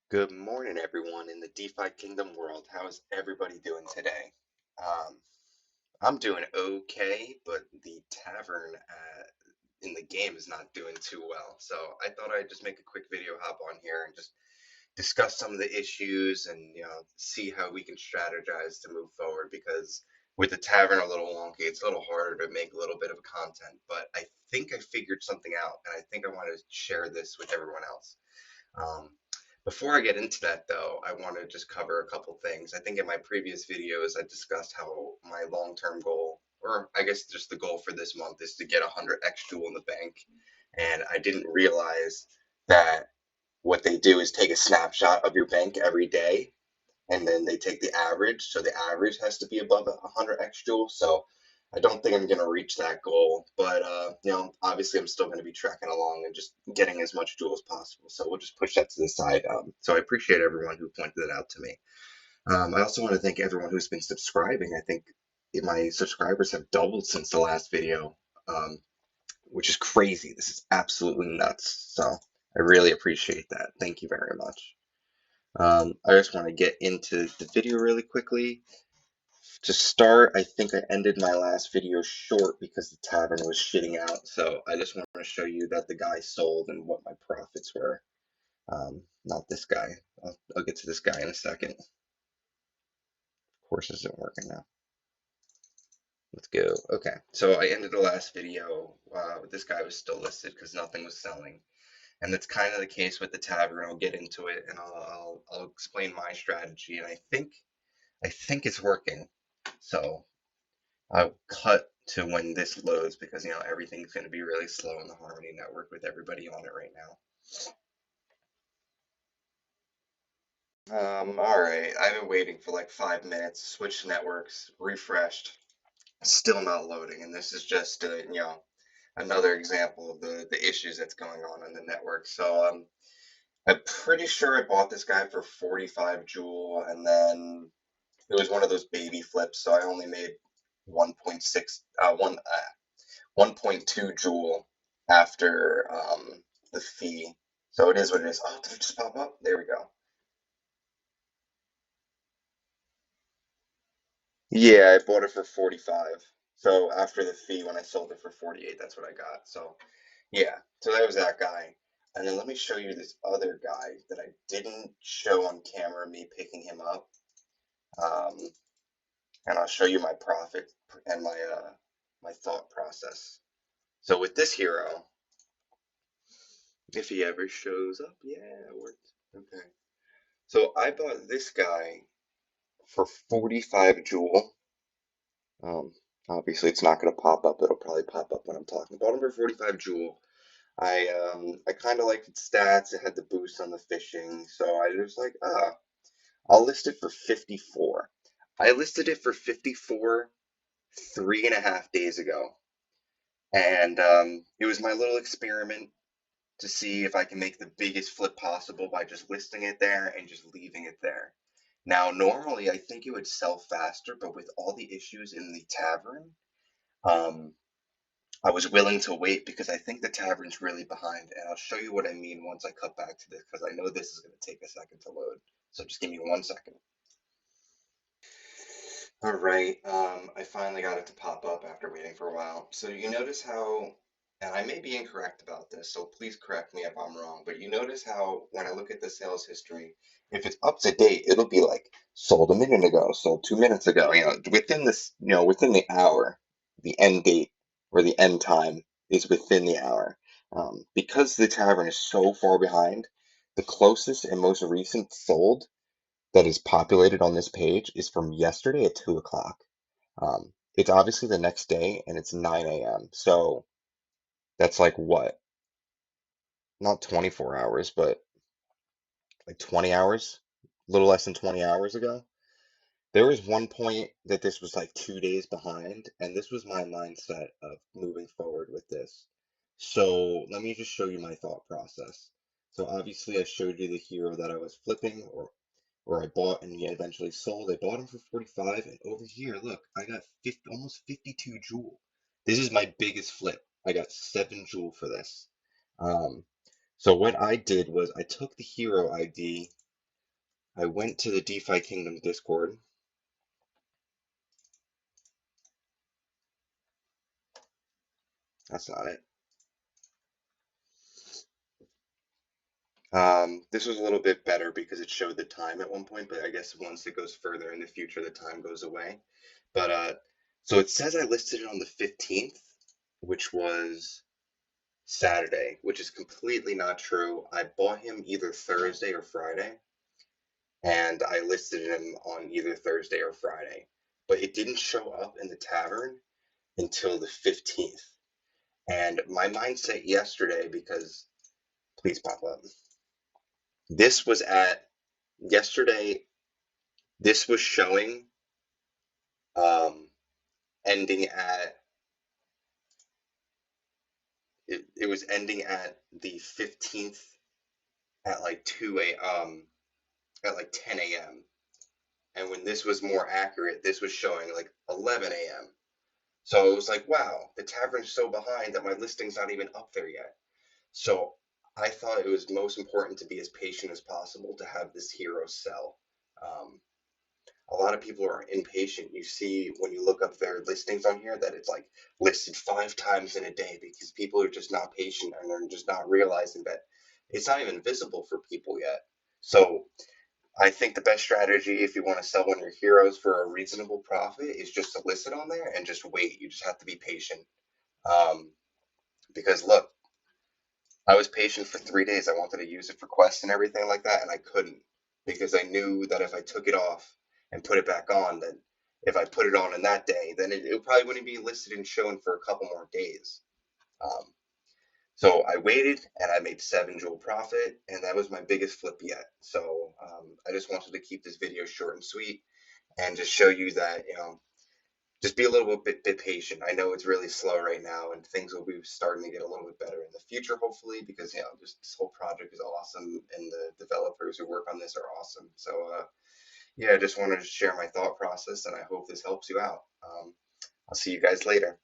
Good morning, everyone in the DeFi Kingdom world. How is everybody doing today? Um, I'm doing okay, but the tavern in the game is not doing too well. So I thought I'd just make a quick video, hop on here, and just discuss some of the issues and see how we can strategize to move forward. Because with the tavern a little wonky, it's a little harder to make a little bit of content. But I think I figured something out, and I think I want to share this with everyone else. Um, Before I get into that, though, I want to just cover a couple things. I think in my previous videos, I discussed how my long-term goal, or I guess just the goal for this month, is to get 100x Jewel in the bank. And I didn't realize that what they do is take a snapshot of your bank every day, and then they take the average. So the average has to be above 100x Jewel. So I don't think I'm going to reach that goal, but obviously I'm still going to be tracking along and just getting as much Jewel as possible. So we'll just push that to the side. So I appreciate everyone who pointed it out to me. I also want to thank everyone who's been subscribing. I think my subscribers have doubled since the last video, which is crazy. This is absolutely nuts. So I really appreciate that. Thank you very much. I just want to get into the video really quickly. To start, I think I ended my last video short because the tavern was shitting out, so I just want to show you that the guy sold and what my profits were. Not this guy. I'll get to this guy in a second. Of course, this isn't working now. Let's go. Okay, so I ended the last video. This guy was still listed because nothing was selling, and that's kind of the case with the tavern. I'll get into it and I'll explain my strategy, and I think it's working. So I'll cut to when this loads because everything's going to be really slow in the Harmony network with everybody on it right now. All right, I've been waiting for like 5 minutes, switched networks, refreshed, still not loading, and this is just another example of the issues that's going on in the network. So I'm pretty sure I bought this guy for 45 Joule, and then it was one of those baby flips, so I only made 1.6 1.2 Joule after the fee. So it is what it is. Oh, did it just pop up? There we go. Yeah, I bought it for 45. So after the fee, when I sold it for 48, that's what I got. So yeah, so that was that guy. And then let me show you this other guy that I didn't show on camera, me picking him up. Um, and I'll show you my profit and my thought process. So with this hero, if he ever shows up, yeah, it worked. Okay. So I bought this guy for 45 Joule. Um, Obviously it's not going to pop up. It'll probably pop up when I'm talking. Bought him for 45 Joule. I kind of liked its stats. It had the boost on the fishing, so I was like, I'll list it for 54. I listed it for 54 3.5 days ago, and it was my little experiment to see if I can make the biggest flip possible by just listing it there and just leaving it there. Now, normally I think it would sell faster, but with all the issues in the tavern, um, I was willing to wait because I think the tavern's really behind, and I'll show you what I mean once I cut back to this because I know this is going to take a second to load. So just give me 1 second. All right, I finally got it to pop up after waiting for a while. So you notice how, and I may be incorrect about this, so please correct me if I'm wrong, but you notice how when I look at the sales history, if it's up to date, it'll be like sold a minute ago, sold 2 minutes ago, within this, within the hour, the end date or the end time is within the hour. Because the tavern is so far behind, the closest and most recent sold that is populated on this page is from yesterday at 2 o'clock. It's obviously the next day and it's 9 a.m. So that's like what? Not 24 hours, but like 20 hours, a little less than 20 hours ago. There was one point that this was like 2 days behind, and this was my mindset of moving forward with this. So let me just show you my thought process. So obviously I showed you the hero that I was flipping or I bought and he eventually sold. I bought him for 45, and over here, look, I got 50, almost 52 Joule. This is my biggest flip. I got 7 Joule for this. Um, so what I did was I took the hero ID I went to the DeFi Kingdom Discord. That's not it. This was a little bit better because it showed the time at one point, but I guess once it goes further in the future, the time goes away. But so it says I listed it on the 15th, which was Saturday, which is completely not true. I bought him either Thursday or Friday, and I listed him on either Thursday or Friday, but it didn't show up in the tavern until the 15th. And my mindset yesterday, because please pop up. This was at yesterday, this was showing um ending at it was ending at the 15th at like 10 a.m. And when this was more accurate, this was showing like 11 a.m. So it was like, wow, the tavern's so behind that my listing's not even up there yet. So I thought it was most important to be as patient as possible to have this hero sell. Um, a lot of people are impatient. You see when you look up their listings on here that it's like listed 5 times in a day because people are just not patient and they're just not realizing that it's not even visible for people yet. So I think the best strategy if you want to sell one of your heroes for a reasonable profit is just to list it on there and just wait. You just have to be patient. Um, because look, I was patient for 3 days. I wanted to use it for quests and everything like that, and I couldn't because I knew that if I took it off and put it back on, then if I put it on in that day, then it probably wouldn't be listed and shown for a couple more days. Um, so I waited and I made 7 jewel profit, and that was my biggest flip yet. So I just wanted to keep this video short and sweet and just show you that, just be a little bit patient. I know it's really slow right now, and things will be starting to get a little bit better in the future, hopefully, because just this whole project is awesome, and the developers who work on this are awesome. So, yeah, I just wanted to share my thought process, and I hope this helps you out. I'll see you guys later.